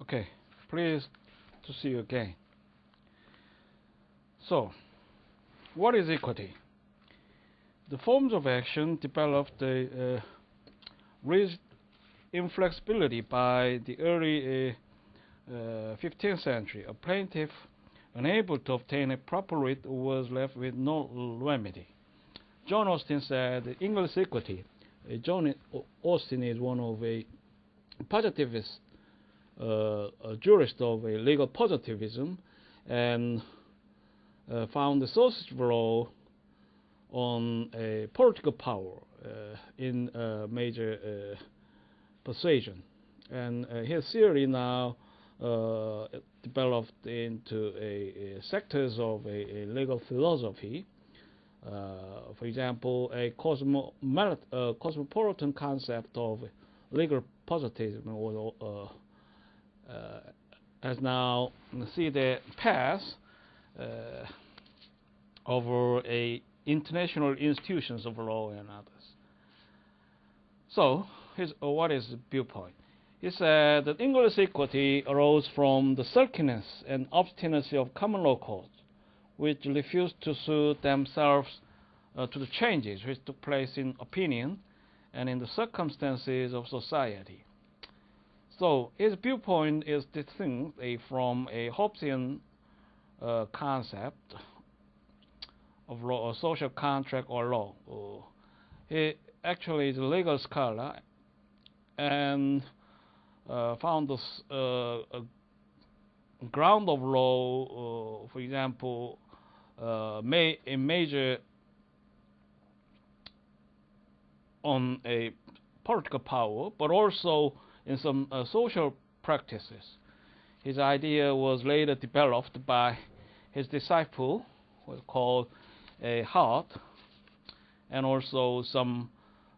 Okay, pleased to see you again. So, what is equity? The forms of action developed rigid inflexibility by the early 15th century. A plaintiff unable to obtain a proper writ was left with no remedy. John Austin said, English equity. John Austin is one of a positivist a jurist of a legal positivism, and found the sources of law on a political power in major persuasion. And his theory now developed into a sectors of a legal philosophy. For example, a cosmopolitan concept of legal positivism has now see the path over international institutions of law and others. So, what is the viewpoint? He said that English equity arose from the sulkiness and obstinacy of common law courts, which refused to suit themselves to the changes which took place in opinion and in the circumstances of society. So his viewpoint is distinct from a Hobbesian concept of law or social contract or law. He actually is a legal scholar and found this ground of law, for example, a major on a political power, but also in some social practices. His idea was later developed by his disciple, who was called Hart, and also some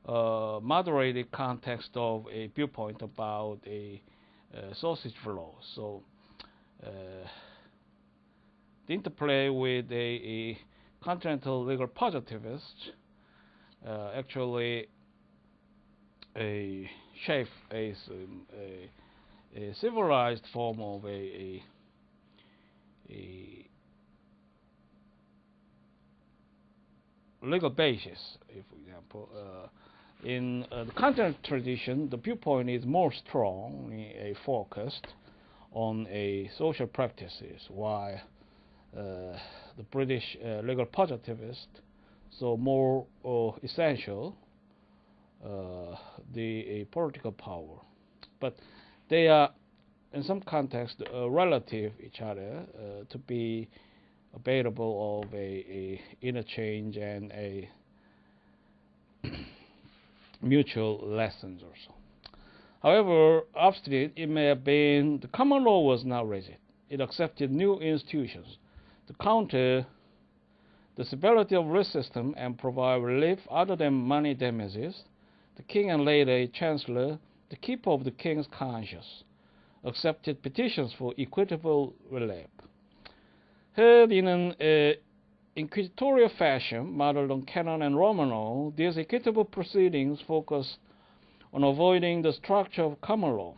moderated context of a viewpoint about a sausage law. So the interplay with a continental legal positivist actually shape a civilized form of a legal basis. For example, in the continental tradition, the viewpoint is more strongly focused on a social practices, while the British legal positivist so more essential the political power, but they are in some context relative each other to be available of a interchange and a mutual lessons also. However obstinate it may have been, the common law was not rigid. It accepted new institutions to counter the severity of risk system and provide relief other than money damages. The king and later a chancellor, the keeper of the king's conscience, accepted petitions for equitable relief. Held in an inquisitorial fashion modeled on canon and Roman law, these equitable proceedings focused on avoiding the structure of common law.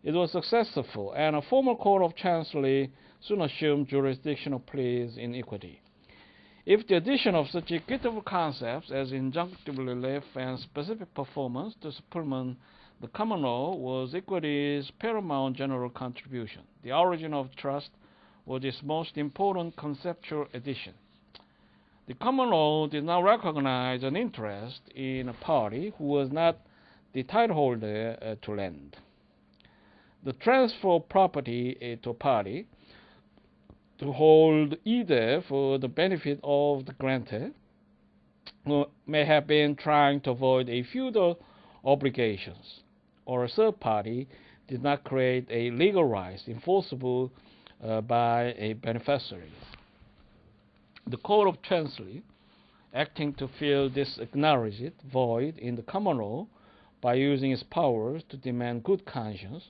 It was successful, and a former court of chancery soon assumed jurisdictional pleas in equity. If the addition of such equitable concepts as injunctive relief and specific performance to supplement the common law was equity's paramount general contribution, the origin of trust was its most important conceptual addition. The common law did not recognize an interest in a party who was not the title holder to land. The transfer of property to a party to hold either for the benefit of the grantor or may have been trying to avoid a feudal obligations, or a third party did not create a legal right enforceable by a beneficiary. The Court of Chancery, acting to fill this acknowledged void in the common law by using its powers to demand good conscience,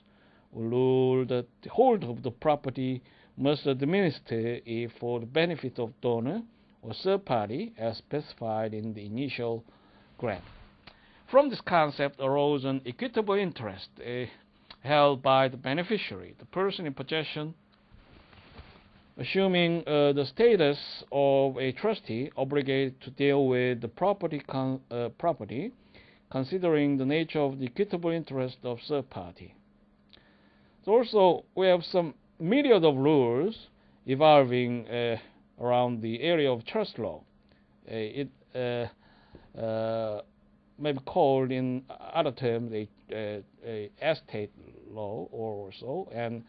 ruled that the holder of the property must administer it for the benefit of donor or third party as specified in the initial grant. From this concept arose an equitable interest held by the beneficiary, the person in possession, assuming the status of a trustee obligated to deal with the property, considering the nature of the equitable interest of third party. So also, we have some myriad of rules evolving around the area of trust law. It may be called in other terms a estate law or so, and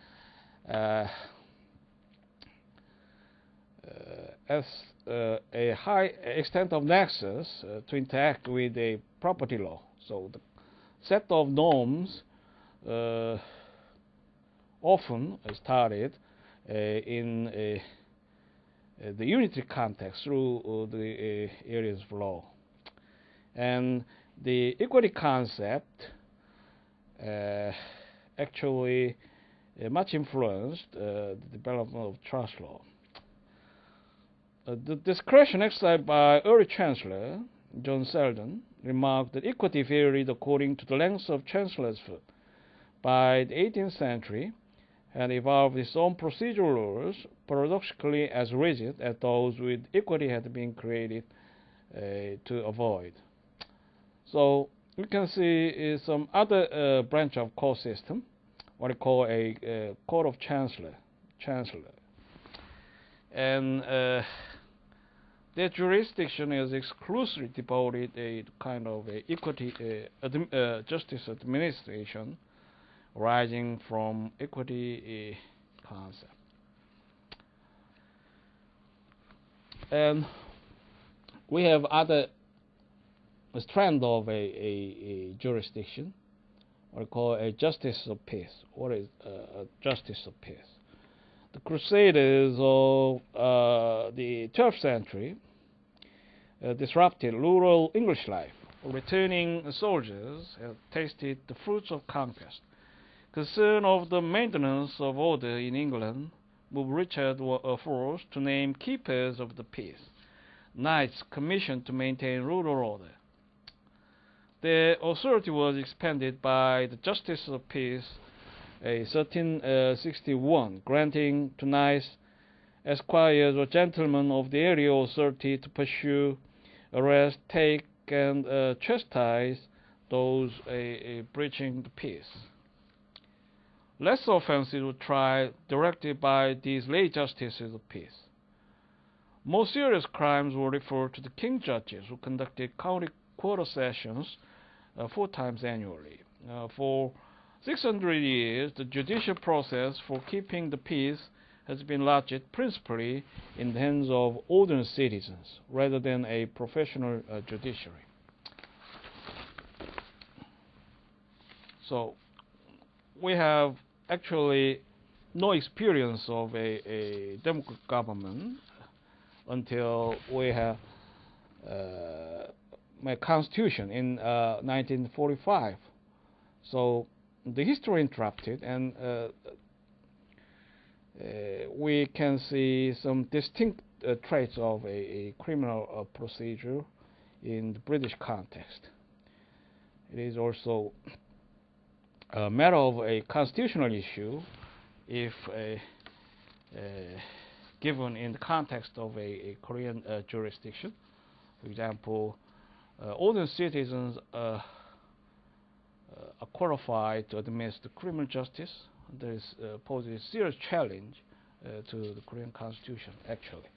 as a high extent of nexus to interact with a property law. So the set of norms often started in the unitary context through the areas of law. And the equity concept actually much influenced the development of trust law. The discretion exercised by early Chancellor John Selden remarked that equity varied according to the length of Chancellorsfoot. By the 18th century, had evolved its own procedural rules, paradoxically as rigid as those with equity had been created to avoid. So we can see some other branch of court system, what we call a court of chancellor, and their jurisdiction is exclusively devoted to kind of a equity justice administration arising from equity concept. And we have other strand of a jurisdiction, what we call a justice of peace. What is a justice of peace? The Crusaders of the 12th century disrupted rural English life. Returning soldiers have tasted the fruits of conquest. Concern of the maintenance of order in England moved Richard IV to name keepers of the peace, knights commissioned to maintain rural order. Their authority was expanded by the Justice of Peace, 1361, granting to knights, esquires, or gentlemen of the area authority to pursue, arrest, take, and chastise those breaching the peace. Less offenses were tried directly by these lay justices of peace. More serious crimes were referred to the king judges, who conducted county quarter sessions 4 times annually. For 600 years, the judicial process for keeping the peace has been lodged principally in the hands of ordinary citizens rather than a professional judiciary. So we have actually no experience of a democratic government until we have my constitution in 1945. So the history interrupted, and we can see some distinct traits of a criminal procedure in the British context. It is also a matter of a constitutional issue if given in the context of a Korean jurisdiction. For example, ordinary citizens are qualified to administer criminal justice. There is poses a serious challenge to the Korean constitution, actually.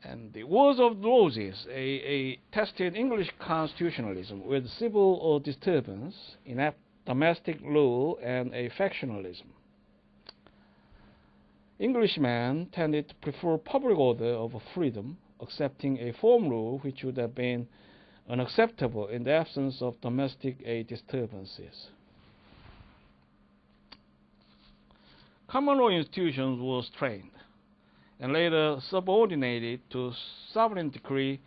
And the Wars of the Roses, a tested English constitutionalism with civil disturbance, inept domestic rule, and a factionalism. Englishmen tended to prefer public order over freedom, accepting a form rule which would have been unacceptable in the absence of domestic disturbances. Common law institutions were strained and later subordinated to sovereign decree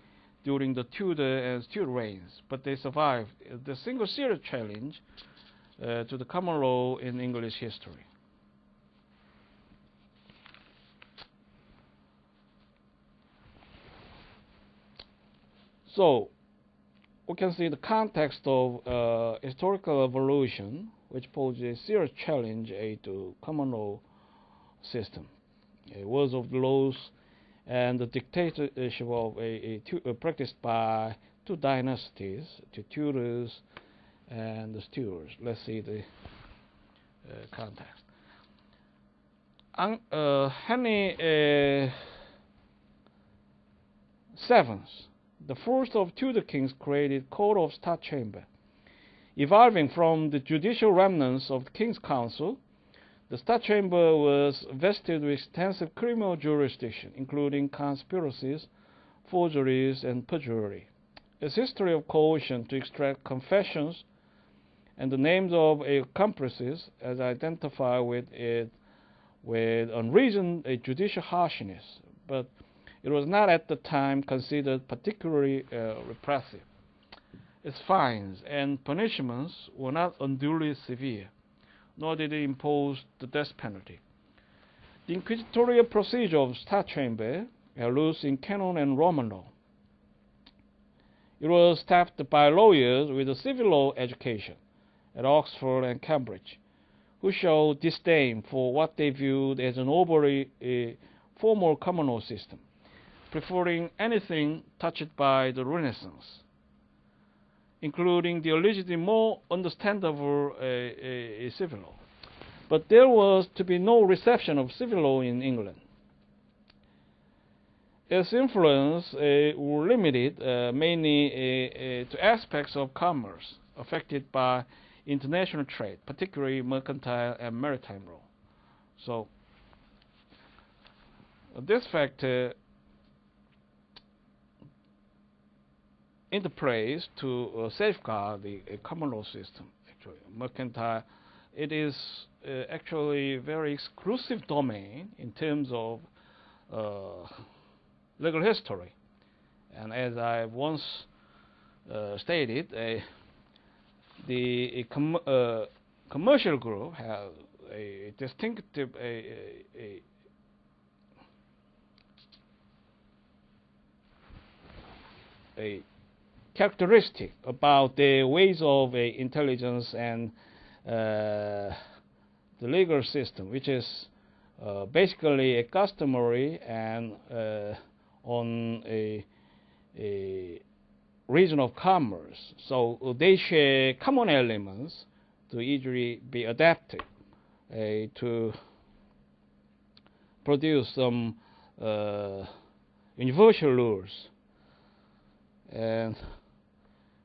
during the Tudor and Stuart reigns, but they survived the single serious challenge to the common law in English history. So, we can see the context of historical evolution, which poses a serious challenge to common law system. Wars of the laws and the dictatorship of practiced by two dynasties, the Tudors and the Stuarts. Let's see the context. Henry VII, the first of Tudor kings, created Court of Star Chamber. Evolving from the judicial remnants of the King's Council, the Star Chamber was vested with extensive criminal jurisdiction, including conspiracies, forgeries, and perjury. Its history of coercion to extract confessions and the names of accomplices as identified with it with unreasoned judicial harshness, but it was not at the time considered particularly repressive. Its fines and punishments were not unduly severe, nor did it impose the death penalty. The inquisitorial procedure of Star Chamber loose in canon and Roman law. It was staffed by lawyers with a civil law education at Oxford and Cambridge, who showed disdain for what they viewed as an overly formal common law system, preferring anything touched by the Renaissance, including the allegedly more understandable civil law. But there was to be no reception of civil law in England. Its influence was limited mainly to aspects of commerce affected by international trade, particularly mercantile and maritime law. So this factor interplays to safeguard the common law system. Actually, mercantile, it is actually very exclusive domain in terms of legal history. And as I once stated, the commercial group has a distinctive a characteristic about the ways of intelligence and the legal system, which is basically a customary and on a region of commerce. So they share common elements to easily be adapted to produce some universal rules. And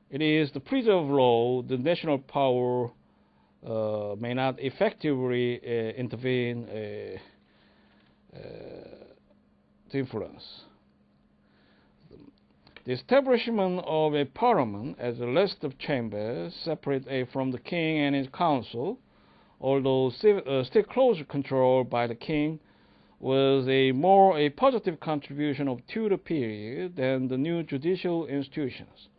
it is the preserve law, the national power may not effectively intervene to influence. The establishment of a parliament as a list of chambers separate from the king and his council, although still closely controlled by the king, was a more positive contribution of Tudor period than the new judicial institutions.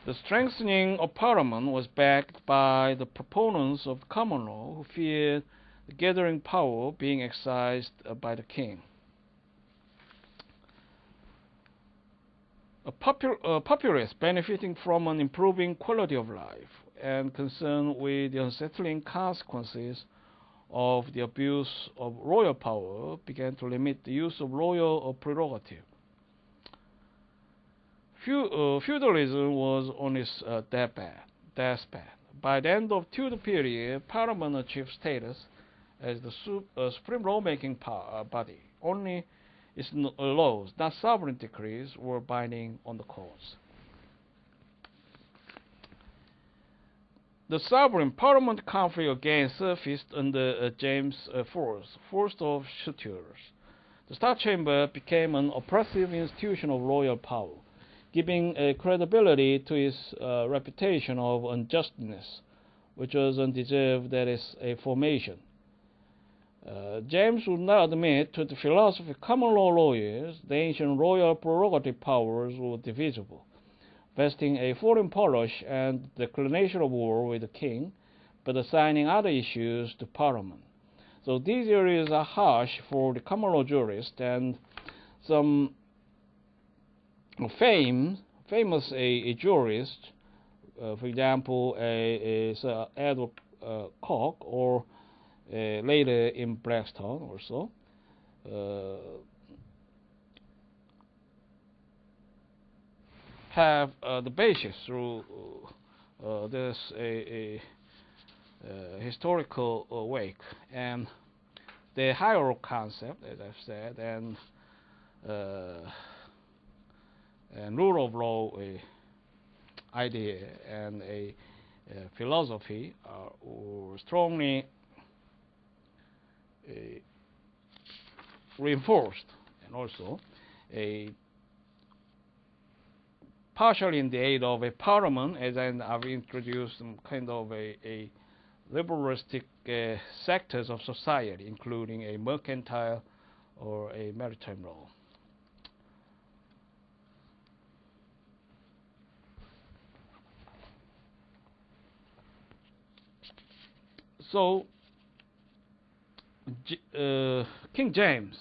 The strengthening of Parliament was backed by the proponents of common law, who feared the gathering power being exercised by the king. A populace benefiting from an improving quality of life and concerned with the unsettling consequences of the abuse of royal power began to limit the use of royal prerogative. Feudalism was on its deathbed. By the end of Tudor period, Parliament achieved status as the supreme lawmaking body. Only its laws, not sovereign decrees, were binding on the courts. The sovereign Parliament conflict again surfaced under James IV, first of Stuarts. The Star Chamber became an oppressive institution of royal power, giving credibility to its reputation of unjustness, which was undeserved at its formation. James would not admit to the philosophy of common law lawyers the ancient royal prerogative powers were divisible, vesting a foreign polish and declaration of war with the king, but assigning other issues to Parliament. So these areas are harsh for the common law jurist, and some fame famous a jurist, for example, Sir Edward Coke, or later in Blackstone also, have the basis through this historical wake, and the hierarchy concept, as I've said, and rule of law idea and a philosophy are strongly reinforced, and also partially in the aid of a parliament, as I've introduced some kind of a liberalistic sectors of society, including a mercantile or a maritime law. So King James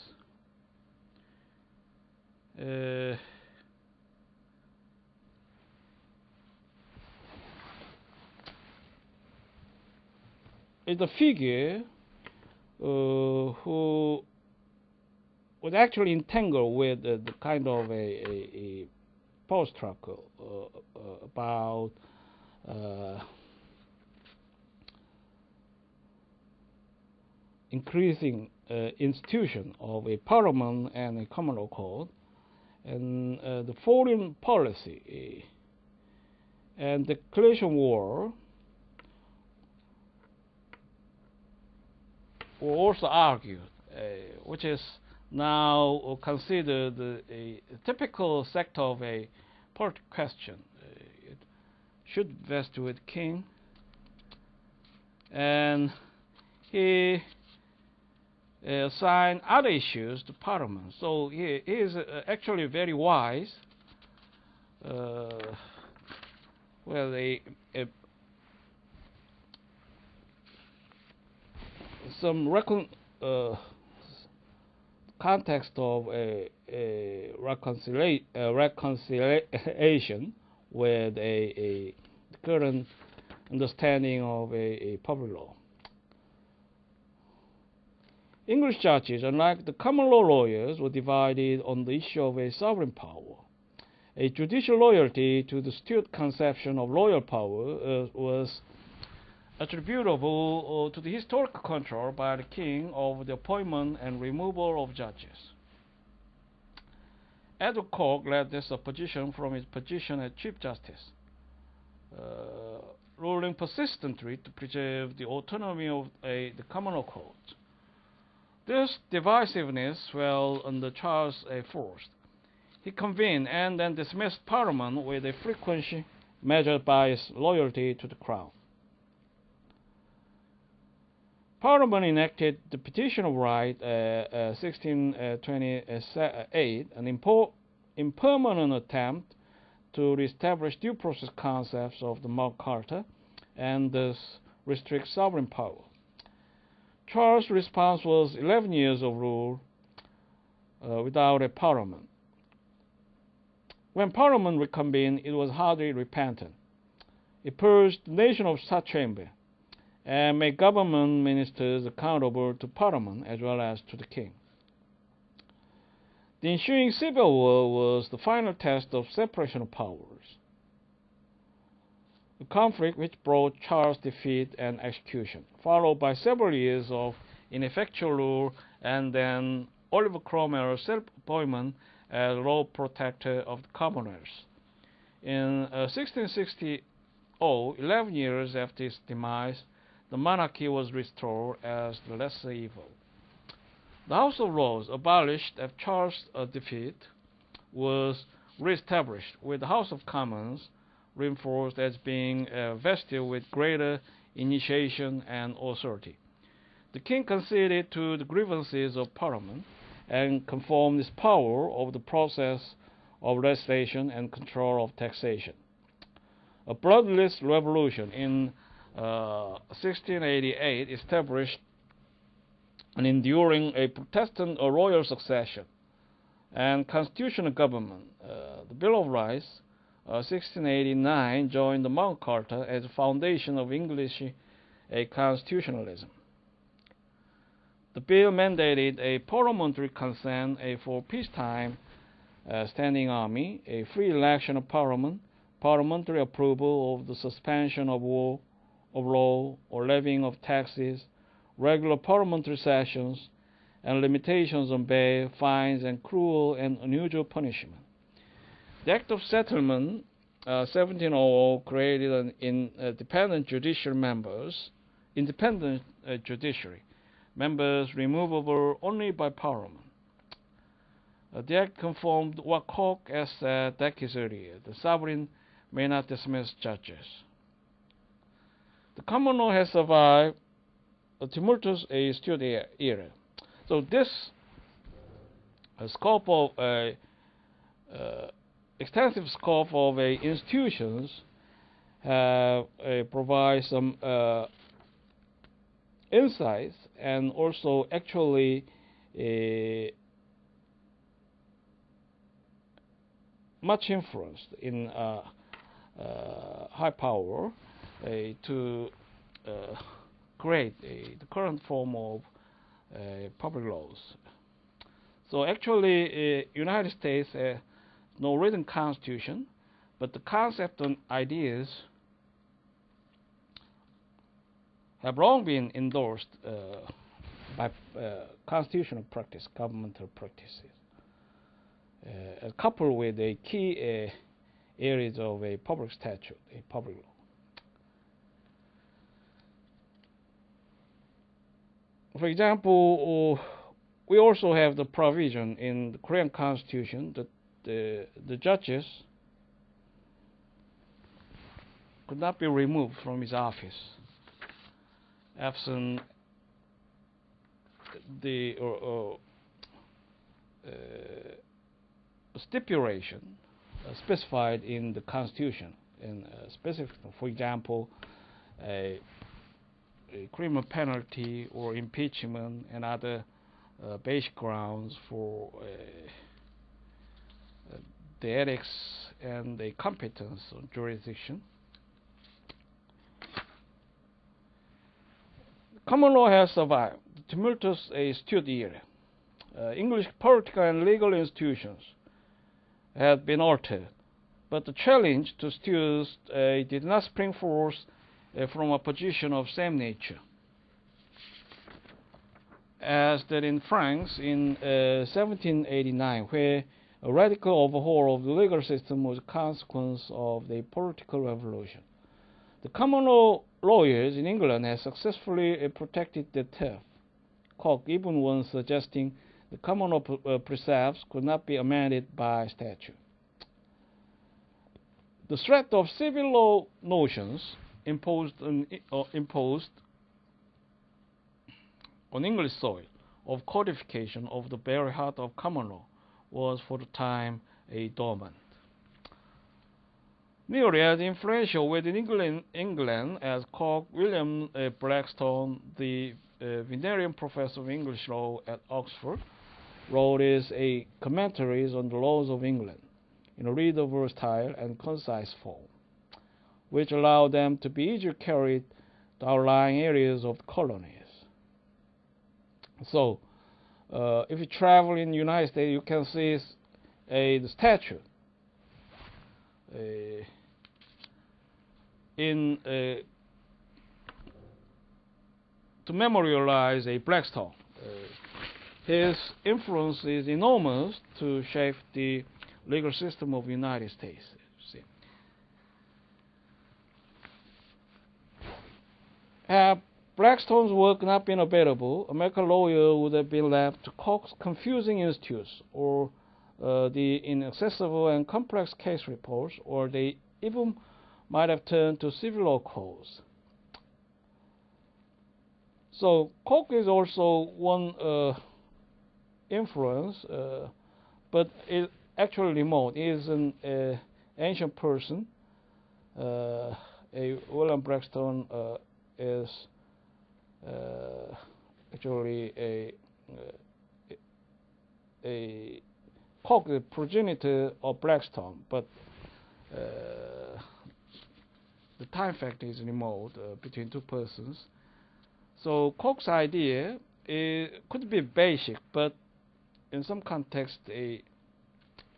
is a figure who was actually entangled with the kind of a post-struggle about increasing institution of a parliament and a common law court, and the foreign policy and the coalition war were also argued, which is now considered a typical sector of a political question. It should vest with king, and he assigned other issues to parliament. So he is actually very wise. Well, some context of a reconciliation with a current understanding of a public law. English judges, unlike the common law lawyers, were divided on the issue of a sovereign power. A judicial loyalty to the Stuart conception of royal power was attributable to the historical control by the king of the appointment and removal of judges. Edward Coke led this opposition from his position as Chief Justice, ruling persistently to preserve the autonomy of the common law court. This divisiveness fell under Charles I. He convened and then dismissed Parliament with a frequency measured by his loyalty to the Crown. Parliament enacted the Petition of Right 1628, an impermanent attempt to reestablish due process concepts of the Magna Carta and thus restrict sovereign power. Charles' response was 11 years of rule without a parliament. When Parliament reconvened, it was hardly repentant. It purged the nation of Star Chamber and made government ministers accountable to Parliament as well as to the king. The ensuing civil war was the final test of separation of powers, a conflict which brought Charles' defeat and execution, followed by several years of ineffectual rule and then Oliver Cromwell's self-appointment as law protector of the commoners. In 1660, 11 years after its demise, the monarchy was restored as the lesser evil. The House of Lords, abolished after Charles' defeat, was re-established, with the House of Commons reinforced as being vested with greater initiation and authority. The king conceded to the grievances of Parliament and conformed his power over the process of legislation and control of taxation. A bloodless revolution in 1688 established an enduring a Protestant or royal succession and constitutional government. The Bill of Rights 1689 joined the Magna Carta as the foundation of English constitutionalism. The bill mandated a parliamentary consent for peacetime standing army, a free election of parliament, parliamentary approval of the suspension of war, of law, or levying of taxes, regular parliamentary sessions, and limitations on bail, fines, and cruel and unusual punishment. The Act of Settlement 1700 created an independent judiciary, members removable only by Parliament. The Act confirmed what Koch has said decades earlier: the sovereign may not dismiss judges. The common law has survived a tumultuous Stuart era. So this scope of extensive scope of institutions have provide some insights, and also actually much influence in high power to create the current form of public laws. So actually, United States has no written constitution, but the concept and ideas have long been endorsed by constitutional practice, governmental practices, coupled with a key areas of a public statute, a public law. For example, we also have the provision in the Korean Constitution that the judges could not be removed from his office absent the stipulation specified in the Constitution. In specific, for example, a criminal penalty or impeachment and other basic grounds for the ethics and the competence of jurisdiction. Common law has survived the tumultuous Stuart era. English political and legal institutions have been altered, but the challenge to Stuarts did not spring forth from a position of same nature as that in France in 1789, where a radical overhaul of the legal system was a consequence of the political revolution. The common law lawyers in England have successfully protected their turf. Koch even once suggesting the common law precepts could not be amended by statute. The threat of civil law notions imposed on English soil of codification of the very heart of common law was for the time dormant. Nearly as influential within England as Koch, William Blackstone, the Vinerian professor of English law at Oxford, wrote his commentaries on the laws of England in a readable style and concise form, which allowed them to be easily carried to outlying areas of the colonies. So, if you travel in the United States, you can see the statue to memorialize Blackstone. His influence is enormous to shape the legal system of the United States. Had Blackstone's work not been available, American lawyer would have been left to Koch's confusing institutes, or the inaccessible and complex case reports, or they even might have turned to civil law codes. So Koch is also one influence, but is actually remote. He is an ancient person. William Blackstone is actually a Koch, the progenitor of Blackstone, but the time factor is remote between two persons. So Koch's idea could be basic, but in some context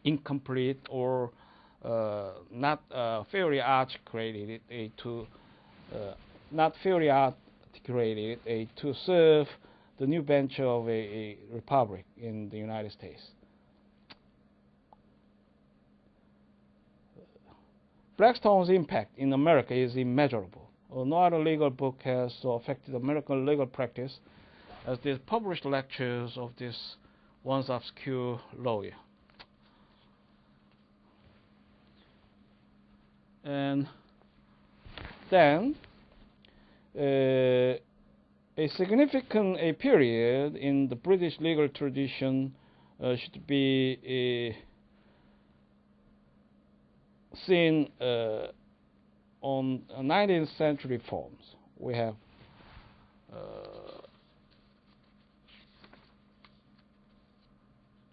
incomplete or not fairly articulated to serve the new venture of a republic in the United States. Blackstone's impact in America is immeasurable. No other legal book has so affected American legal practice as the published lectures of this once obscure lawyer. And then a significant period in the British legal tradition should be seen on 19th century reforms. We have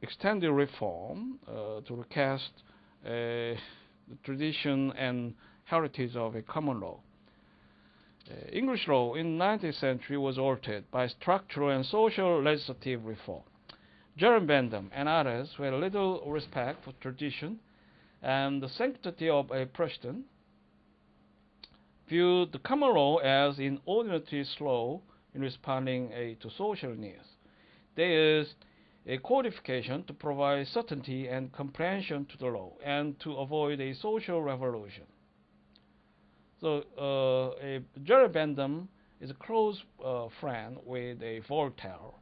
extended reform to recast the tradition and heritage of a common law. English law in the 19th century was altered by structural and social legislative reform. Jeremy Bentham and others who had little respect for tradition and the sanctity of a precedent viewed the common law as inordinately slow in responding to social needs. There is a codification to provide certainty and comprehension to the law and to avoid a social revolution. So Jeremy Bentham is a close friend with Voltaire,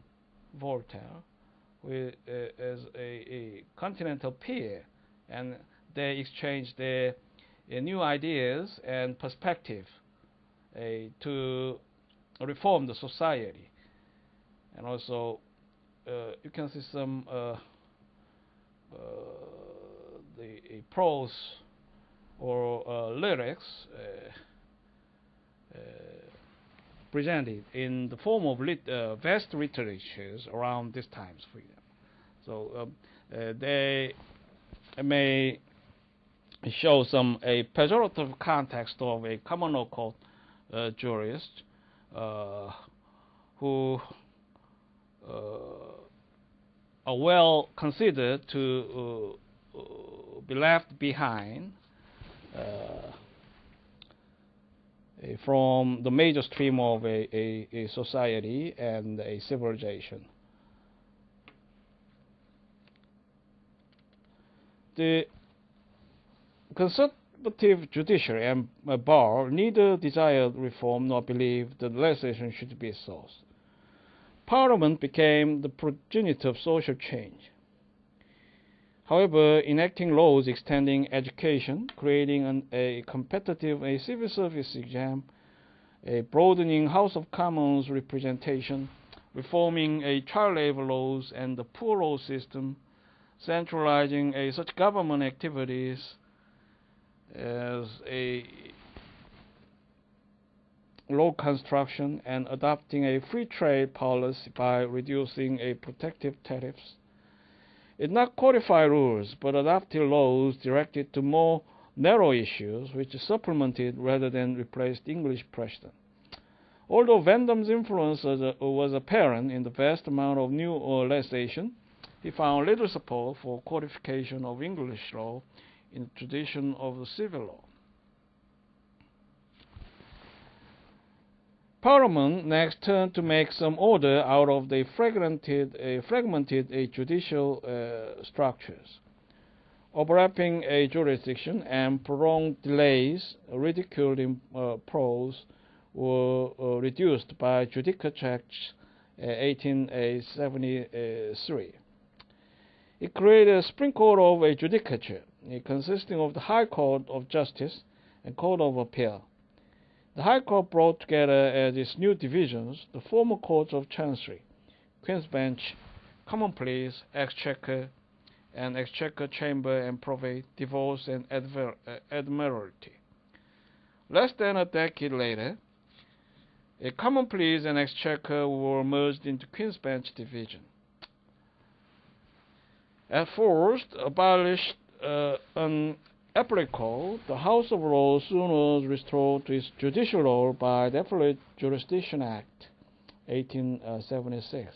who is a continental peer, and they exchange their new ideas and perspective to reform the society. And also you can see some the prose or lyrics presented in the form of vast literatures around these times for them. So they may show some a pejorative context of a common law court jurist who are well considered to be left behind from the major stream of a society and a civilization. The conservative judiciary and bar neither desired reform nor believed that legislation should be a source. Parliament became the progenitor of social change. However, enacting laws extending education, creating a competitive civil service exam, broadening House of Commons representation, reforming child labor laws and the poor law system, centralizing such government activities as law construction and adopting a free trade policy by reducing protective tariffs. It not codify rules, but adopted laws directed to more narrow issues, which supplemented rather than replaced English precedent. Although Bentham's influence was apparent in the vast amount of new legislation, he found little support for codification of English law in the tradition of the civil law. Parliament next turned to make some order out of the fragmented judicial structures. Overlapping a jurisdiction and prolonged delays, ridiculed in prose, were reduced by Judicature Act 1873. It created a Supreme Court of a Judicature, consisting of the High Court of Justice and Court of Appeal. The High Court brought together as its new divisions the former courts of Chancery, Queen's Bench, Common Pleas, Exchequer, and Exchequer Chamber and Probate, Divorce, and Admiralty. Less than a decade later, Common Pleas and Exchequer were merged into Queen's Bench division. At first, abolished an applicable, the House of Lords soon was restored to its judicial role by the Appellate Jurisdiction Act, 1876.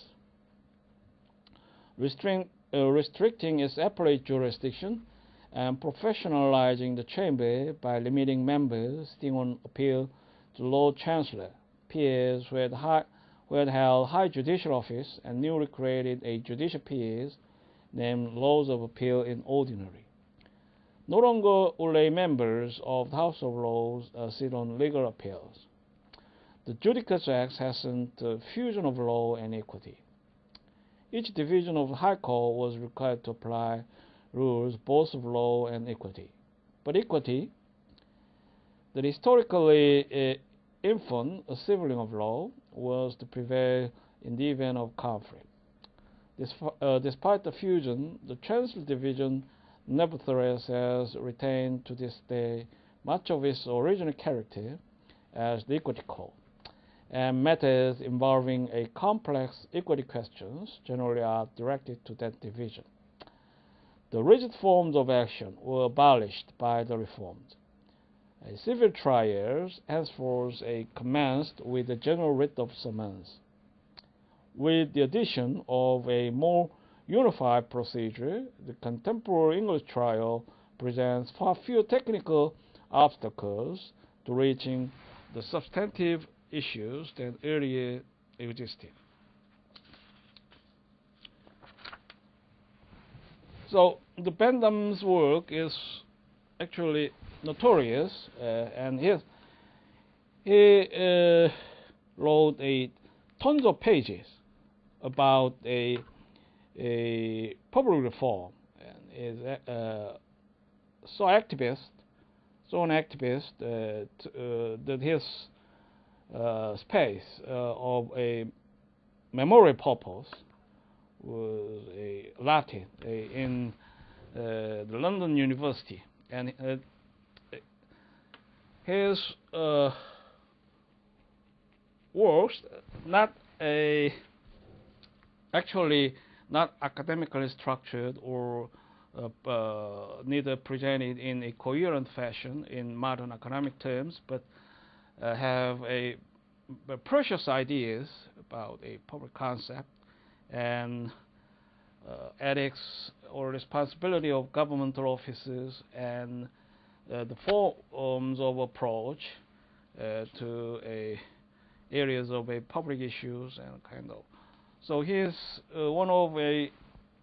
Restricting its appellate jurisdiction and professionalizing the chamber by limiting members sitting on appeal to Lord Chancellor, peers who had held high judicial office, and newly created a judicial peers named Lords of Appeal in Ordinary. No longer will lay members of the House of Lords sit on legal appeals. The Judicature Act hastened the fusion of law and equity. Each division of the High Court was required to apply rules both of law and equity. But equity, the historically infant sibling of law, was to prevail in the event of conflict. Despite the fusion, the Chancery Division nevertheless has retained to this day much of its original character as the Equity Court, and matters involving a complex equity questions generally are directed to that division. The rigid forms of action were abolished by the reforms. Civil trials henceforth commenced with the general writ of summons. With the addition of a more unified procedure, the contemporary English trial presents far fewer technical obstacles to reaching the substantive issues than earlier existed. So the Bendham's work is actually notorious, and he wrote tons of pages about a public reform, and is so an activist that his space of a memorial purpose was a Latin in the London University, and his works actually not academically structured or neither presented in a coherent fashion in modern economic terms, but have precious ideas about a public concept and ethics or responsibility of governmental offices, and the forms of approach to areas of public issues and kind of. So he is one of a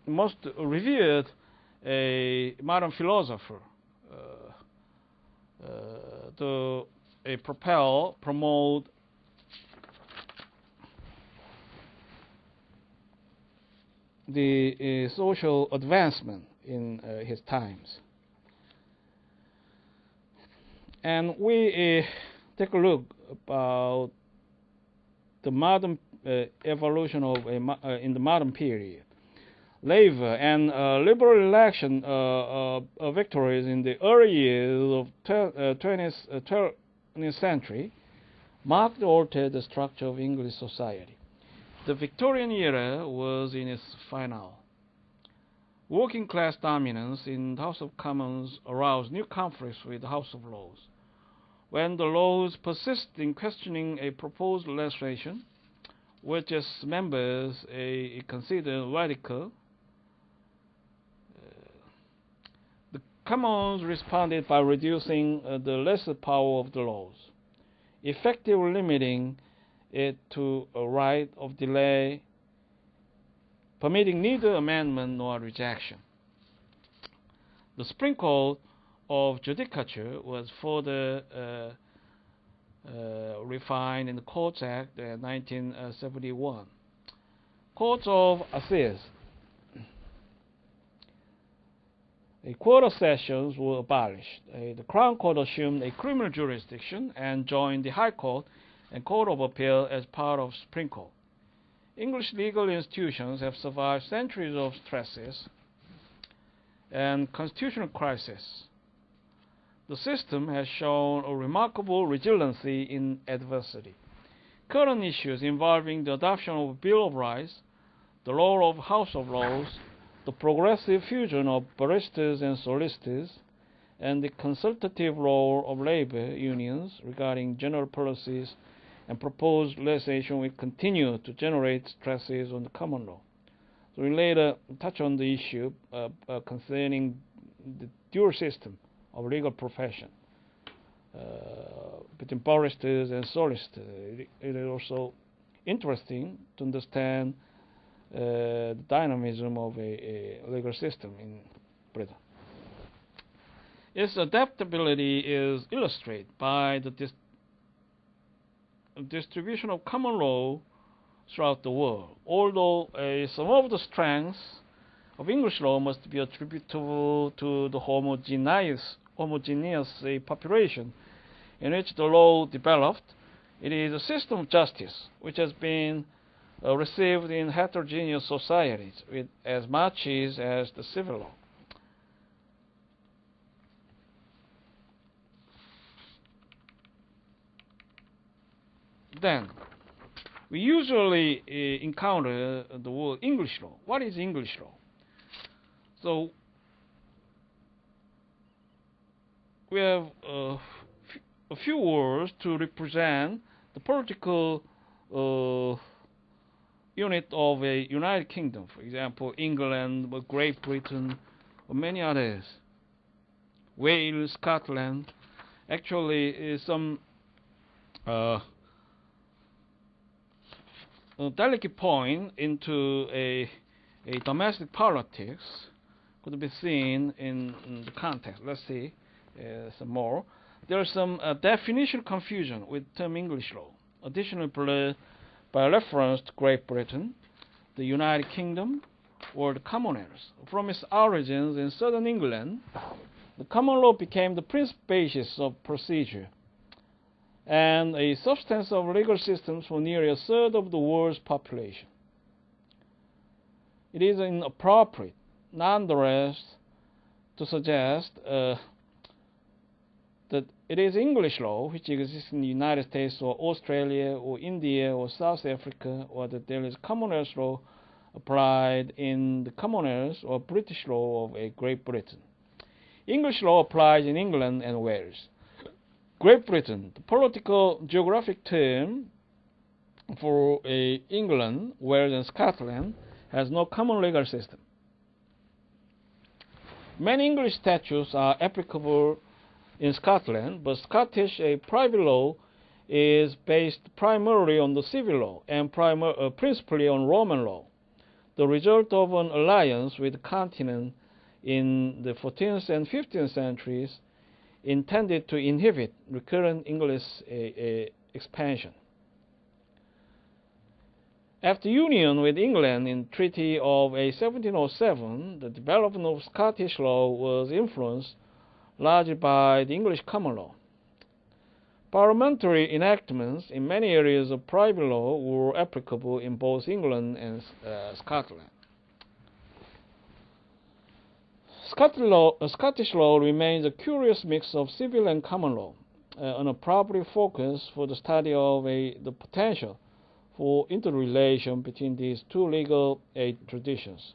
most revered modern philosopher to promote the social advancement in his times. And we take a look about the modern evolution of in the modern period. Labor and liberal election victories in the early years of 20th century marked or altered the structure of English society. The Victorian era was in its finale. Working class dominance in the House of Commons aroused new conflicts with the House of Lords. When the Lords persisted in questioning a proposed legislation, which its members considered radical, the Commons responded by reducing the lesser power of the Lords, effectively limiting it to a right of delay, permitting neither amendment nor rejection. The Supreme Court of Judicature was further refined in the Courts Act 1971. Courts of Assize. Quarter sessions were abolished. The Crown Court assumed a criminal jurisdiction and joined the High Court and Court of Appeal as part of Supreme Court. English legal institutions have survived centuries of stresses and constitutional crisis. The system has shown a remarkable resiliency in adversity. Current issues involving the adoption of a Bill of Rights, the role of House of Lords, the progressive fusion of barristers and solicitors, and the consultative role of labor unions regarding general policies and proposed legislation will continue to generate stresses on the common law. So we later touch on the issue concerning the dual system of legal profession between barristers and solicitors. It is also interesting to understand the dynamism of a legal system in Britain. Its adaptability is illustrated by the distribution of common law throughout the world. Although some of the strengths of English law must be attributable to the homogeneous population in which the law developed, it is a system of justice which has been received in heterogeneous societies with as much ease as the civil law. Then, we usually encounter the word English law. What is English law? So, we have a few words to represent the political unit of a United Kingdom. For example, England, Great Britain, or many others. Wales, Scotland. Actually, some delicate point into a domestic politics could be seen in the context. Let's see some more. There is some definition confusion with term English law. Additionally, by reference to Great Britain, the United Kingdom, or the Commonwealth. From its origins in southern England, the common law became the principal basis of procedure and a substance of legal systems for nearly a third of the world's population. It is inappropriate, nonetheless, to suggest that it is English law which exists in the United States or Australia or India or South Africa, or that there is Commonwealth law applied in the Commonwealth or British law of a Great Britain. English law applies in England and Wales. Great Britain, the political geographic term for England, Wales, and Scotland, has no common legal system. Many English statutes are applicable in Scotland, but Scottish private law is based primarily on the civil law and principally on Roman law, the result of an alliance with the continent in the 14th and 15th centuries intended to inhibit recurrent English expansion. After union with England in Treaty of 1707, the development of Scottish law was influenced largely by the English common law. Parliamentary enactments in many areas of private law were applicable in both England and Scotland. Scottish law remains a curious mix of civil and common law, an appropriate focus for the study of the potential for interrelation between these two legal traditions.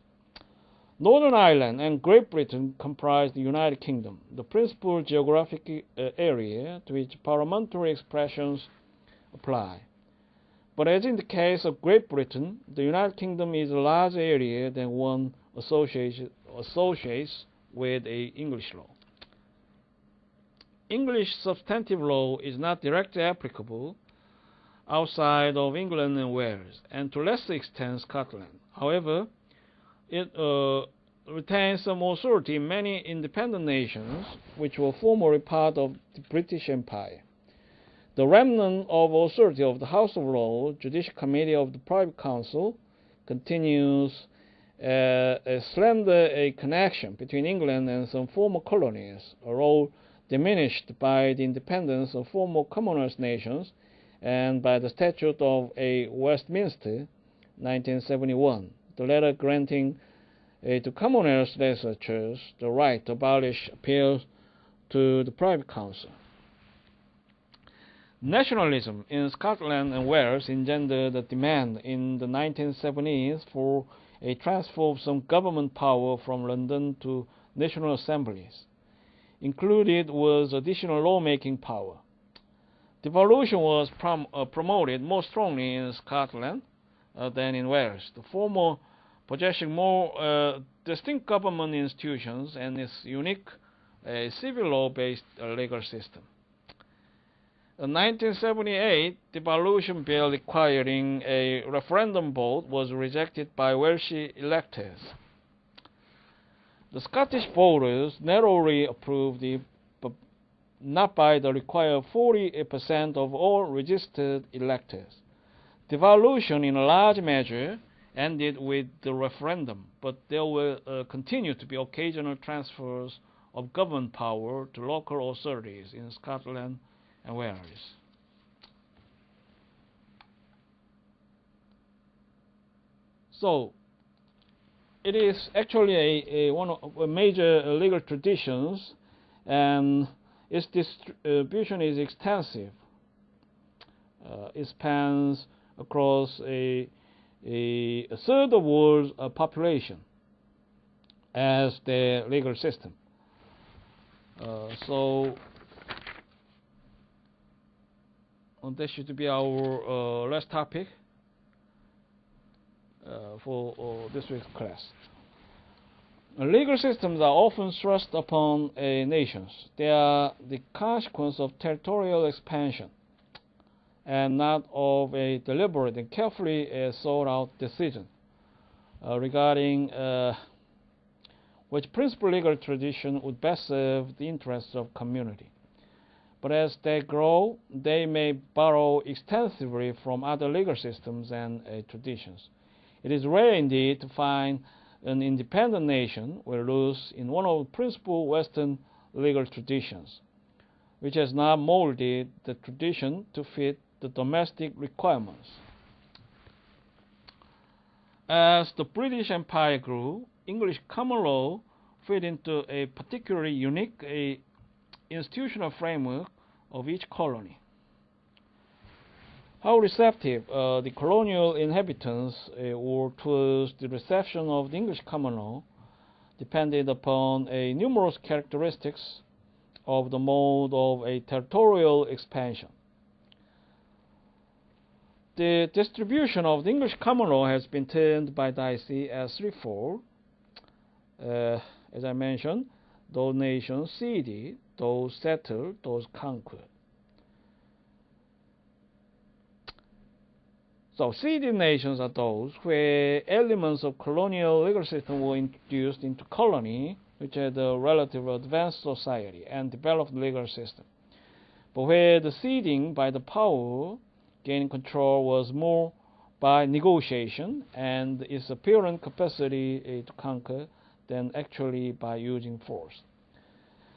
Northern Ireland and Great Britain comprise the United Kingdom, the principal geographic area to which parliamentary expressions apply. But as in the case of Great Britain, the United Kingdom is a larger area than one associates with English law. English substantive law is not directly applicable outside of England and Wales, and to a lesser extent Scotland. However, it retains some authority in many independent nations which were formerly part of the British Empire. The remnant of authority of the House of Lords, Judicial Committee of the Privy Council, continues a slender connection between England and some former colonies, a role diminished by the independence of former Commonwealth nations and by the Statute of Westminster, 1971, the latter granting to Commonwealth legislatures the right to abolish appeals to the Privy Council. Nationalism in Scotland and Wales engendered a demand in the 1970s for a transfer of some government power from London to national assemblies. included was additional lawmaking power. Devolution was promoted more strongly in Scotland than in Wales, the former possessing more distinct government institutions and its unique civil law-based legal system. The 1978 devolution bill requiring a referendum vote was rejected by Welsh electors. The Scottish voters narrowly approved it, but not by the required 40% of all registered electors. Devolution, in a large measure, ended with the referendum, but there will continue to be occasional transfers of government power to local authorities in Scotland and Wales. So, it is actually one of major legal traditions, and its distribution is extensive. It spans across a third of the world's population as the legal system. So that should be our last topic for this week's class. Legal systems are often thrust upon nations. They are the consequence of territorial expansion and not of a deliberate and carefully thought out decision regarding which principal legal tradition would best serve the interests of community. But as they grow, they may borrow extensively from other legal systems and traditions. It is rare indeed to find an independent nation will lose in one of the principal Western legal traditions, which has not molded the tradition to fit the domestic requirements. As the British Empire grew, English common law fit into a particularly unique institutional framework of each colony. How receptive the colonial inhabitants were towards the reception of the English common law depended upon numerous characteristics of the mode of a territorial expansion. The distribution of the English common law has been termed by Dicey as threefold. As I mentioned, those nations ceded, those settled, those conquered. So ceded nations are those where elements of colonial legal system were introduced into colony, which had a relatively advanced society and developed legal system, but where the ceding by the power gaining control was more by negotiation and its apparent capacity to conquer than actually by using force.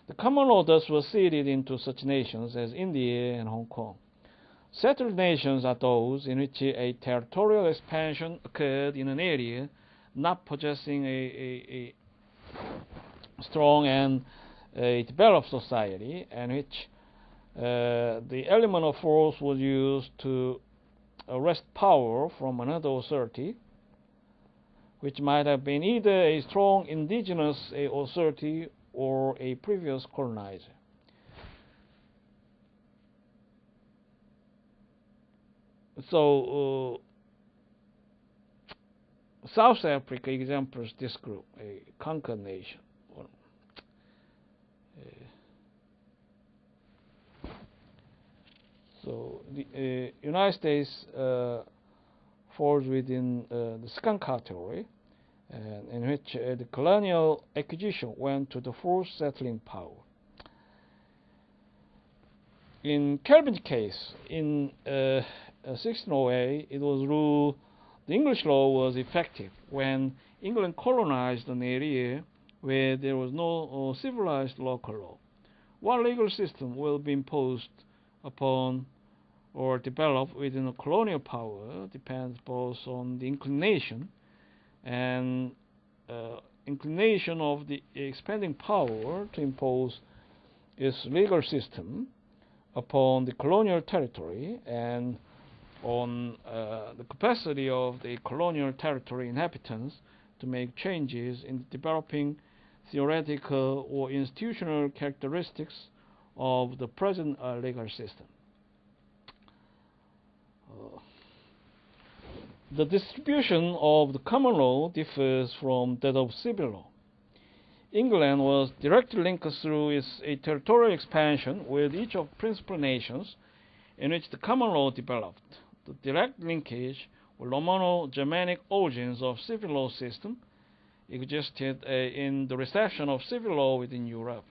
The common law thus was ceded into such nations as India and Hong Kong. Settled nations are those in which a territorial expansion occurred in an area not possessing a strong and developed society, and which the element of force was used to wrest power from another authority, which might have been either a strong indigenous authority or a previous colonizer. So, South Africa exemplifies this group, a conquered nation. So, the United States falls within the second category, in which the colonial acquisition went to the forced settling power. In Calvin's case, in 1608, it was ruled the English law was effective when England colonized an area where there was no civilized local law. What legal system will be imposed upon or developed within a colonial power depends both on the inclination of the expanding power to impose its legal system upon the colonial territory and on the capacity of the colonial territory inhabitants to make changes in the developing theoretical or institutional characteristics of the present legal system. The distribution of the common law differs from that of civil law. England was directly linked through its territorial expansion with each of principal nations in which the common law developed. The direct linkage with Romano-Germanic origins of civil law system existed in the reception of civil law within Europe.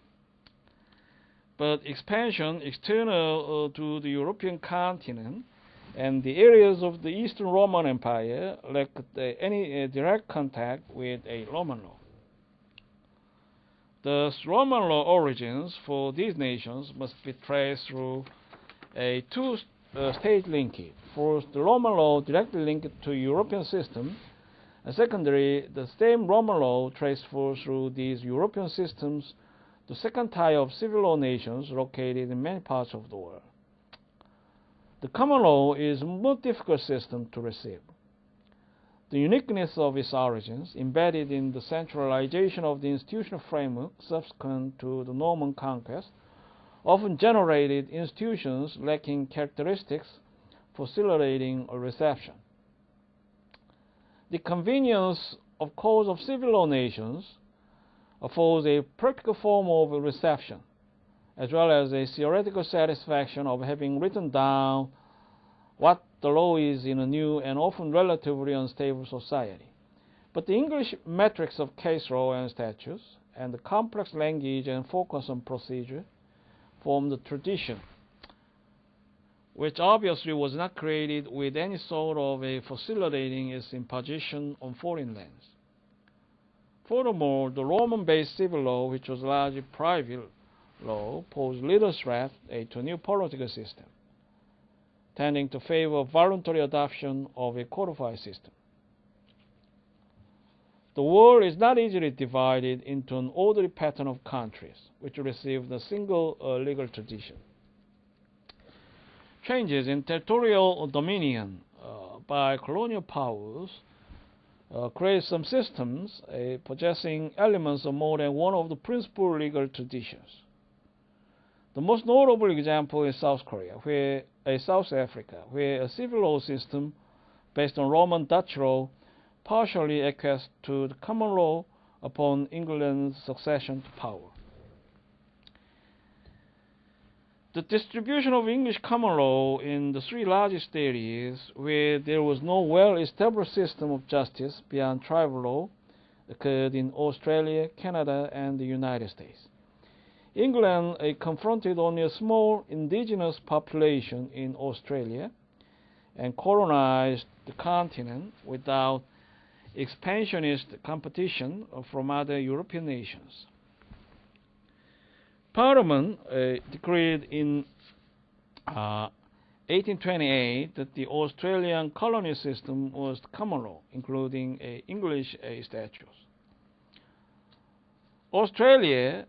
But expansion external to the European continent and the areas of the Eastern Roman Empire lacked any direct contact with a Roman law. Thus, Roman law origins for these nations must be traced through a two-stage linkage. First, the Roman law directly linked to European system, and secondly, the same Roman law traced through these European systems the second tier of civil law nations located in many parts of the world. The common law is a more difficult system to receive. The uniqueness of its origins, embedded in the centralization of the institutional framework subsequent to the Norman conquest, often generated institutions lacking characteristics facilitating a reception. The convenience of codes of civil law nations affords a practical form of reception, as well as a theoretical satisfaction of having written down what the law is in a new and often relatively unstable society. But the English metrics of case law and statutes, and the complex language and focus on procedure, form the tradition, which obviously was not created with any sort of a facilitating its imposition on foreign lands. Furthermore, the Roman-based civil law, which was largely private law, posed little threat to a new political system, tending to favor voluntary adoption of a codified system. The world is not easily divided into an orderly pattern of countries which received a single legal tradition. Changes in territorial dominion by colonial powers create some systems possessing elements of more than one of the principal legal traditions. The most notable example is South Africa, where a civil law system based on Roman Dutch law partially acquiesced to the common law upon England's succession to power. The distribution of English common law in the three largest areas where there was no well-established system of justice beyond tribal law occurred in Australia, Canada, and the United States. England confronted only a small indigenous population in Australia and colonized the continent without expansionist competition from other European nations. Parliament decreed in 1828 that the Australian colony system was the common law, including English statutes. Australia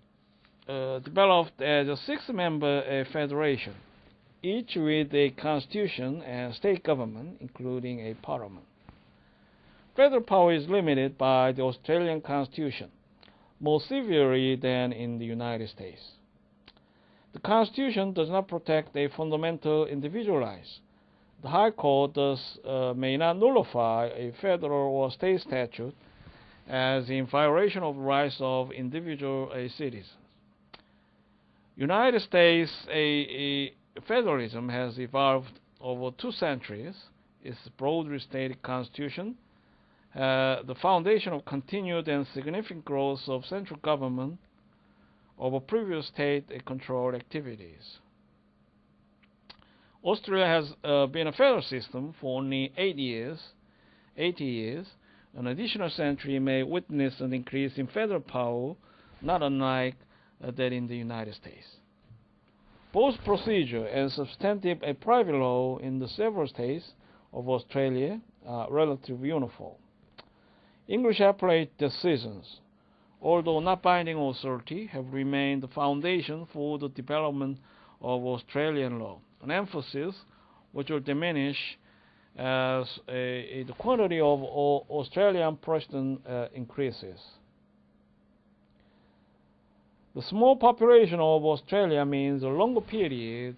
developed as a six-member federation, each with a constitution and state government, including a parliament. Federal power is limited by the Australian Constitution, more severely than in the United States. The Constitution does not protect a fundamental individual rights. The High Court thus may not nullify a federal or state statute as in violation of the rights of individual citizens. United States federalism has evolved over 2 centuries. Its broadly stated constitution, the foundation of continued and significant growth of central government over previous state-controlled activities. Australia has been a federal system for only 80 years. An additional century may witness an increase in federal power, not unlike that in the United States. Both procedure and substantive private law in the several states of Australia are relatively uniform. English appellate decisions, although not binding authority, have remained the foundation for the development of Australian law, an emphasis which will diminish as the quantity of Australian precedent increases. The small population of Australia means a longer period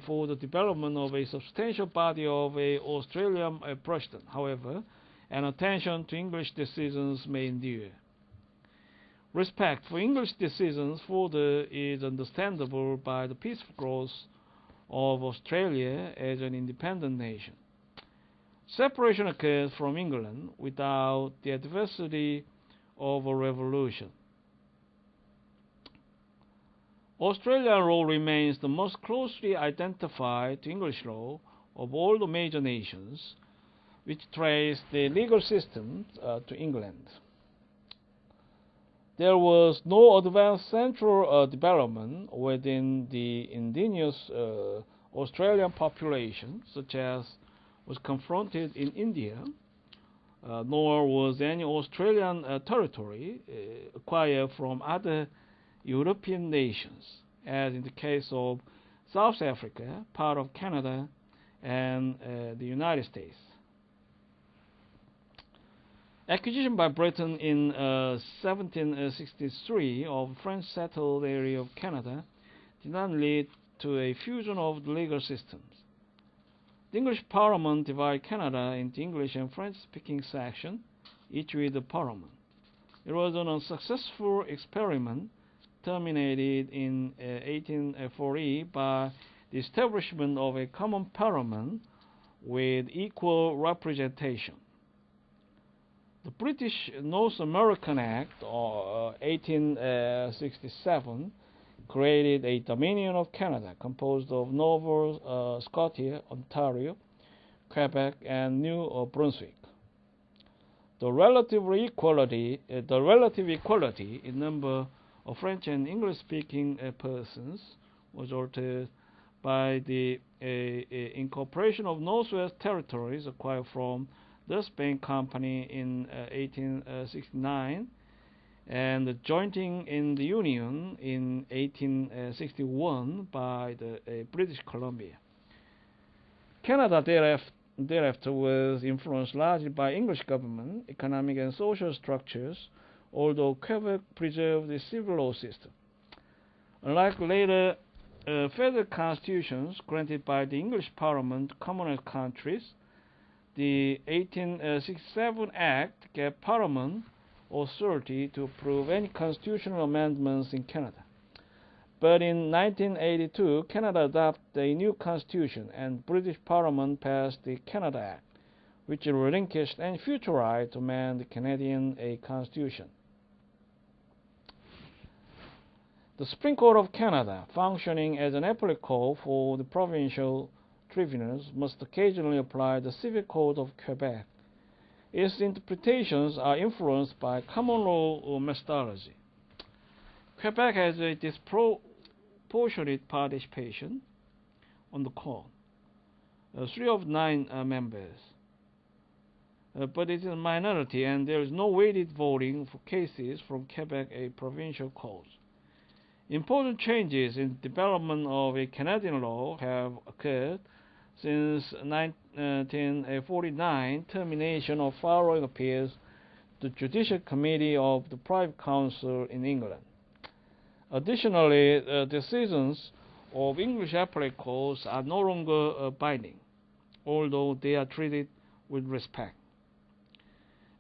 for the development of a substantial body of a Australian precedent, however, and attention to English decisions may endure. Respect for English decisions further is understandable by the peaceful growth of Australia as an independent nation. Separation occurred from England without the adversity of a revolution. Australian law remains the most closely identified to English law of all the major nations, which trace the legal system to England. There was no advanced central development within the indigenous Australian population, such as was confronted in India, nor was any Australian territory acquired from other European nations, as in the case of South Africa, part of Canada, and the United States. Acquisition by Britain in 1763 of French settled area of Canada did not lead to a fusion of the legal systems. The English Parliament divided Canada into English and French-speaking sections, each with a parliament. It was an unsuccessful experiment terminated in 1840 by the establishment of a common parliament with equal representation. The British North American Act of 1867 created a Dominion of Canada composed of Nova Scotia, Ontario, Quebec, and New Brunswick. The relative equality in number of French and English-speaking persons was altered by the incorporation of Northwest Territories acquired from the Spain Company in 1869 and the joining in the Union in 1861 by the British Columbia. Canada thereafter was influenced largely by English government, economic and social structures, although Quebec preserved the civil law system. Unlike later federal constitutions granted by the English Parliament to Commonwealth countries, the 1867 Act gave Parliament authority to approve any constitutional amendments in Canada. But in 1982, Canada adopted a new constitution, and British Parliament passed the Canada Act, which relinquished any future right to amend the Canadian constitution. The Supreme Court of Canada, functioning as an appellate court for the provincial tribunals, must occasionally apply the Civil Code of Quebec. Its interpretations are influenced by common law methodology. Quebec has a disproportionate participation on the court, 3 of 9 members. But it is a minority, and there is no weighted voting for cases from Quebec provincial courts. Important changes in the development of a Canadian law have occurred since 1949 termination of following appeals to the Judicial Committee of the Privy Council in England. Additionally, decisions of English appellate courts are no longer binding, although they are treated with respect.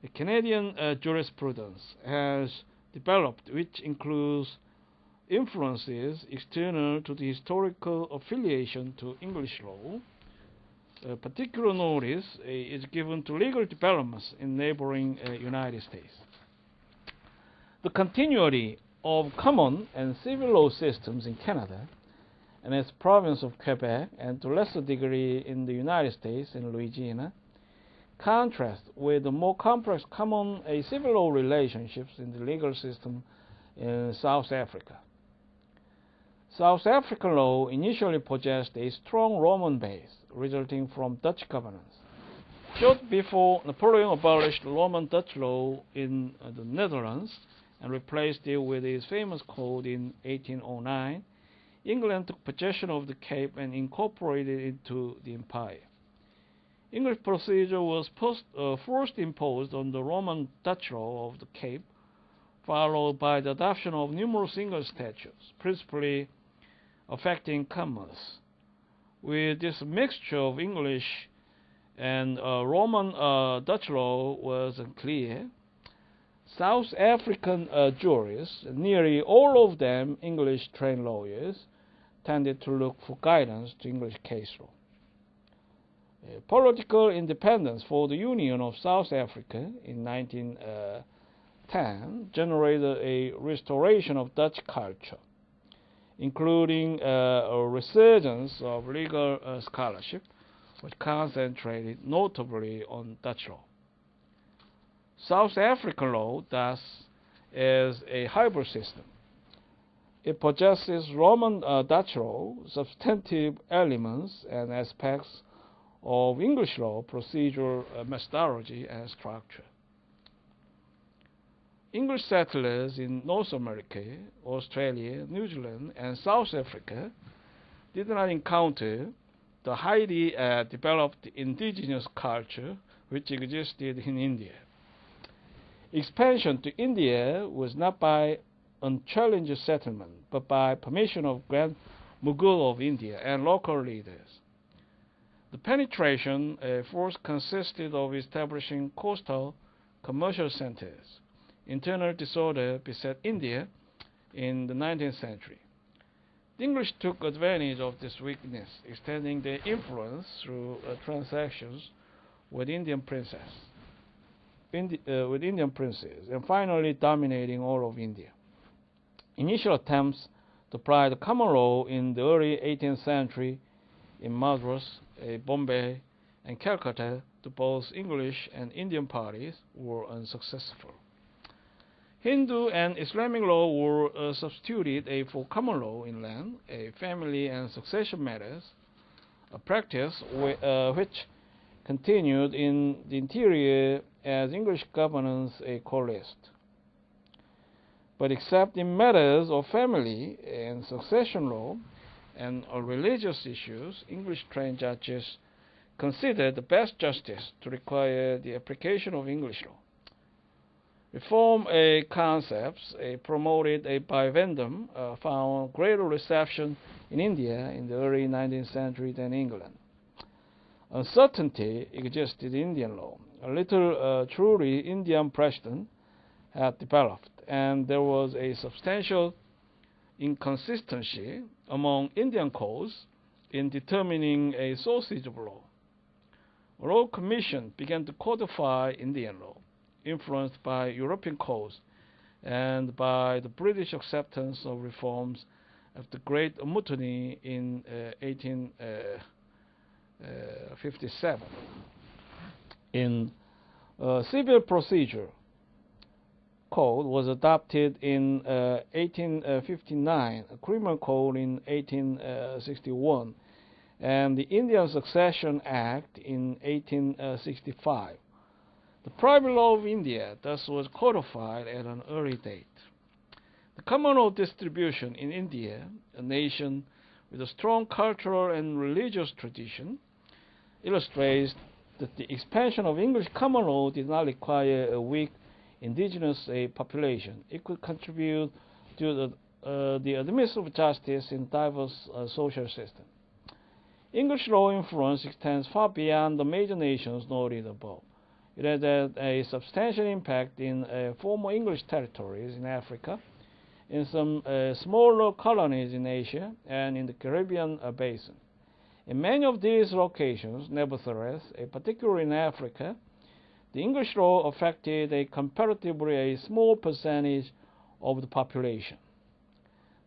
The Canadian jurisprudence has developed, which includes influences external to the historical affiliation to English law. Particular notice is given to legal developments in neighboring United States. The continuity of common and civil law systems in Canada and its province of Quebec, and to a lesser degree in the United States and Louisiana, contrast with the more complex common civil law relationships in the legal system in South Africa. South African law initially possessed a strong Roman base, resulting from Dutch governance. Shortly before Napoleon abolished Roman Dutch law in the Netherlands and replaced it with his famous code in 1809, England took possession of the Cape and incorporated it into the empire. English procedure was first imposed on the Roman Dutch law of the Cape followed by the adoption of numerous English statutes, principally affecting commerce. With this mixture of English and Roman Dutch law was unclear, South African jurists, nearly all of them English-trained lawyers, tended to look for guidance to English case law. Political independence for the Union of South Africa in 1910 generated a restoration of Dutch culture, including a resurgence of legal scholarship, which concentrated notably on Dutch law. South African law, thus, is a hybrid system. It possesses Roman Dutch law, substantive elements and aspects of English law, procedural methodology, and structure. English settlers in North America, Australia, New Zealand, and South Africa did not encounter the highly developed indigenous culture which existed in India. Expansion to India was not by unchallenged settlement, but by permission of Grand Mughal of India and local leaders. The penetration first consisted of establishing coastal commercial centers. Internal disorder beset India in the 19th century. The English took advantage of this weakness, extending their influence through transactions with Indian princes, and finally dominating all of India. Initial attempts to apply the common law in the early 18th century in Madras, Bombay, and Calcutta to both English and Indian parties were unsuccessful. Hindu and Islamic law were substituted for common law in land, family, and succession matters, a practice which continued in the interior as English governance coalesced. But except in matters of family and succession law and religious issues, English-trained judges considered the best justice to require the application of English law. Reform concepts promoted by Vendome found greater reception in India in the early 19th century than England. Uncertainty existed in Indian law. A little truly Indian precedent had developed, and there was a substantial inconsistency among Indian courts in determining a sources of law. A law commission began to codify Indian law, influenced by European courts and by the British acceptance of reforms of the Great Mutiny in 1857. In civil procedure code was adopted in 1859, a criminal code in 1861, and the Indian Succession Act in 1865. The private law of India thus was codified at an early date. The common law distribution in India, a nation with a strong cultural and religious tradition, illustrates that the expansion of English common law did not require a weak indigenous population. It could contribute to the administrative justice in diverse social systems. English law influence extends far beyond the major nations noted above. It had a substantial impact in former English territories in Africa, in some smaller colonies in Asia, and in the Caribbean basin. In many of these locations, nevertheless, particularly in Africa, the English law affected a comparatively small percentage of the population.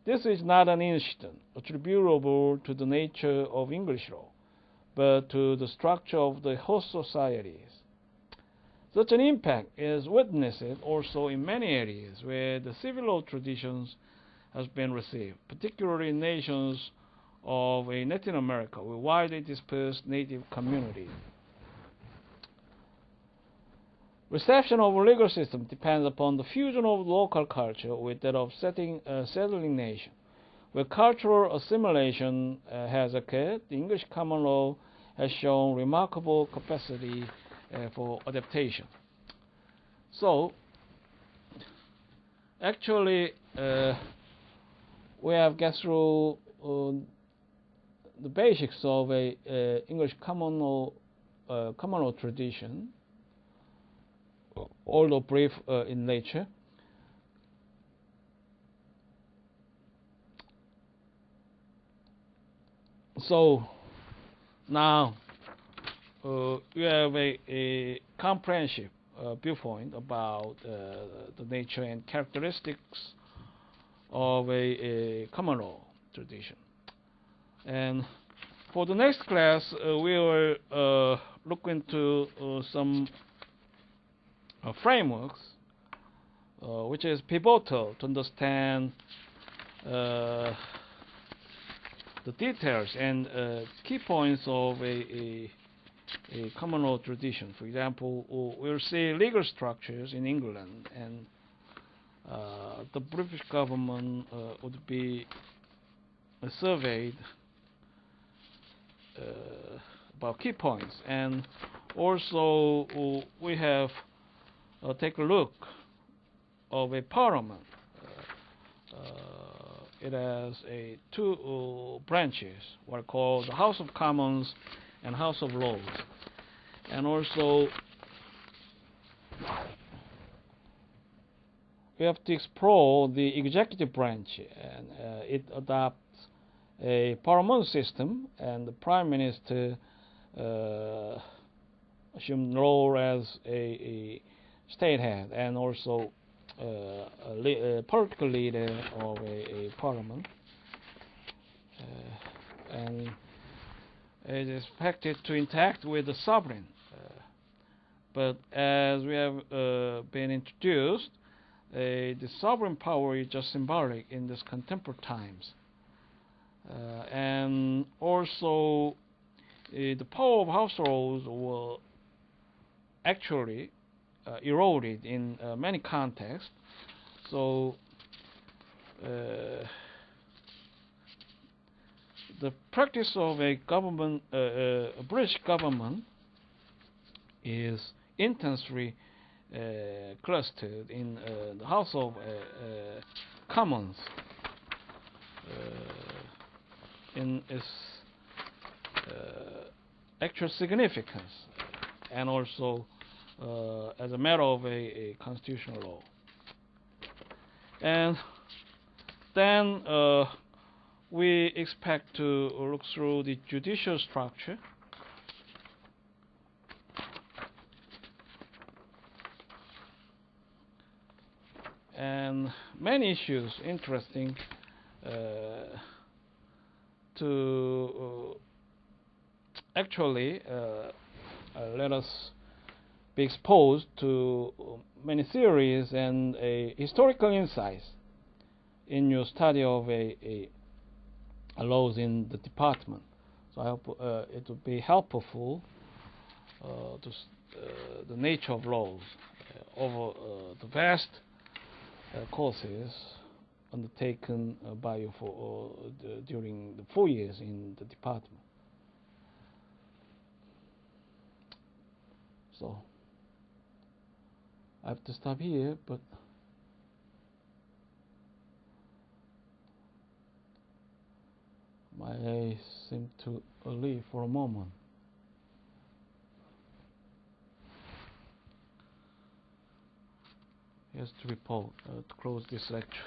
This is not an incident attributable to the nature of English law, but to the structure of the host societies. Such an impact is witnessed also in many areas where the civil law traditions has been received, particularly in nations of Latin America with widely dispersed native communities. Reception of a legal system depends upon the fusion of local culture with that of settling nation. Where cultural assimilation has occurred, the English common law has shown remarkable capacity for adaptation. So, Actually, we have get through the basics of a English common law tradition, although brief in nature. So now you have a comprehensive viewpoint about the nature and characteristics of a common law tradition. And for the next class, we will look into some frameworks which is pivotal to understand the details and key points of a common law tradition. For example, we'll see legal structures in England, and the British government would be surveyed about key points. And also we have take a look of a parliament. It has two branches, what are called the House of Commons and House of Lords. And also we have to explore the executive branch, and it adopts a parliament system, and the prime minister assumed the role as a state head, and also a political leader of a parliament, and it is expected to interact with the sovereign. But as we have been introduced, the sovereign power is just symbolic in this contemporary times. And also the power of households will actually eroded in many contexts. So the practice of a government, a British government, is intensely clustered in the House of Commons in its actual significance, and also as a matter of a constitutional law. And then we expect to look through the judicial structure, and many issues interesting to actually let us be exposed to many theories and historical insights in your study of laws in the department. So I hope it will be helpful to the nature of laws over the vast courses undertaken by you for during the 4 years in the department. So I have to stop here, but my eyes seem to leave for a moment. Here's to report to close this lecture.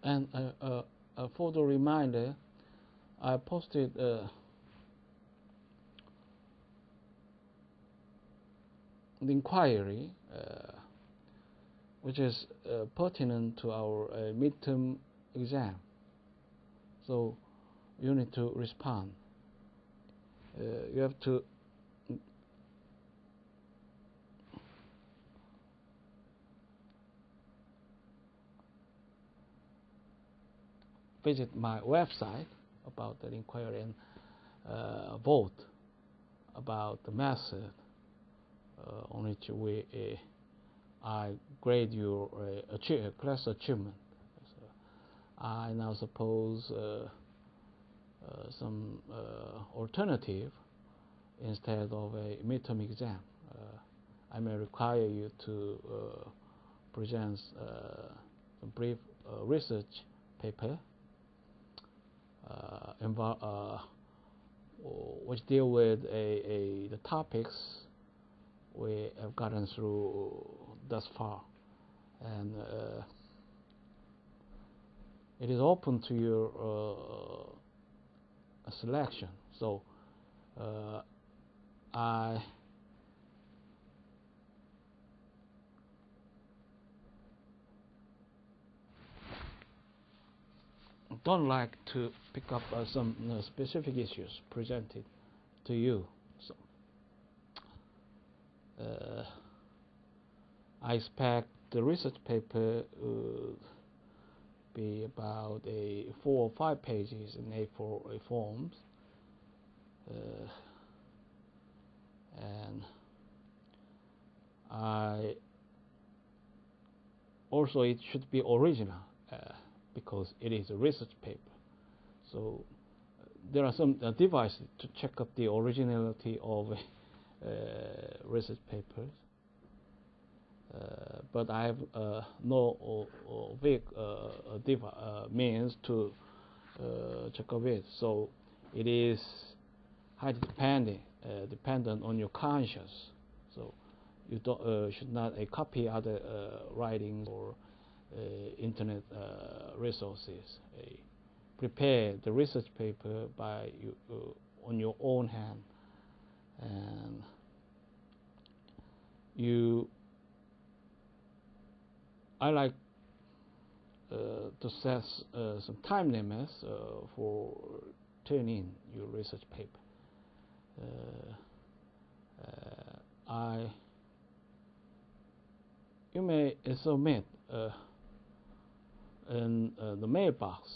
And for the reminder, I posted the inquiry, which is pertinent to our midterm exam. So you need to respond. You have to visit my website about the inquiry and vote about the method on which I grade your class achievement. So I now suppose some alternative instead of a midterm exam. I may require you to present some brief research paper which deal with the topics we have gotten through thus far, and it is open to your selection. So I don't like to pick up some specific issues presented to you. So I expect the research paper would be about 4 or 5 pages in A4 forms, and also it should be original because it is a research paper. So there are some devices to check up the originality of research papers. But I have no means to check of it. So it is highly dependent on your conscience. So you should not copy other writings or internet resources. Prepare the research paper by on your own hand, and I like to set some time limits for turning in your research paper. You may submit in the mailbox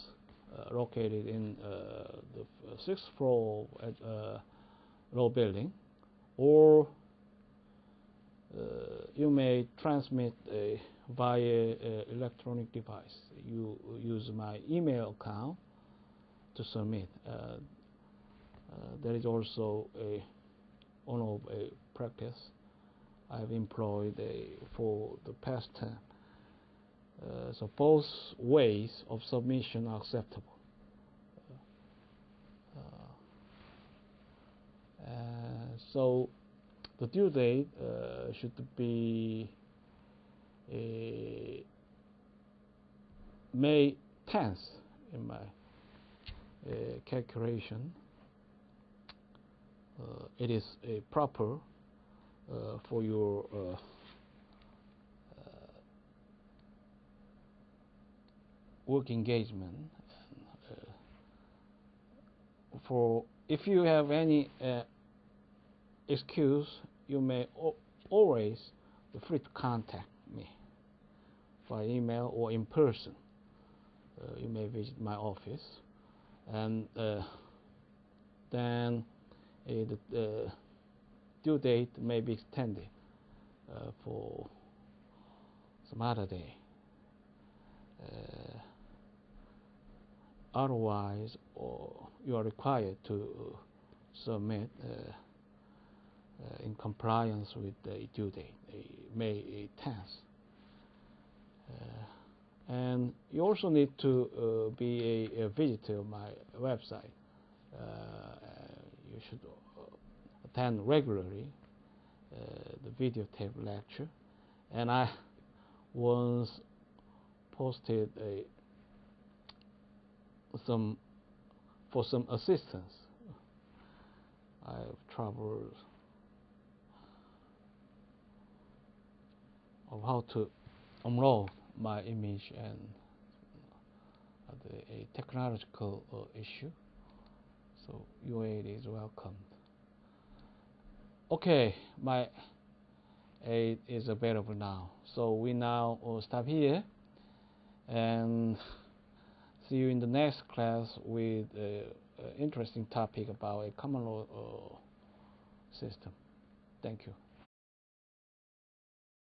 located in the 6th floor at low building, or you may transmit via electronic device. You use my email account to submit. There is also one of a practice I've employed for the past term. So both ways of submission are acceptable. So the due date should be May 10th in my calculation. It is proper for your work engagement. For if you have any excuse, you may always be free to contact me by email or in person. You may visit my office, and then the due date may be extended for some other day. Otherwise, you are required to submit in compliance with the due date, May 10th. And you also need to be a visitor of my website. You should attend regularly the videotape lecture. And I once posted some assistance. I have trouble of how to unload my image and a technological issue. So your aid is welcomed. Okay, my aid is available now. So we now stop here and see you in the next class with an interesting topic about a common law system. Thank you.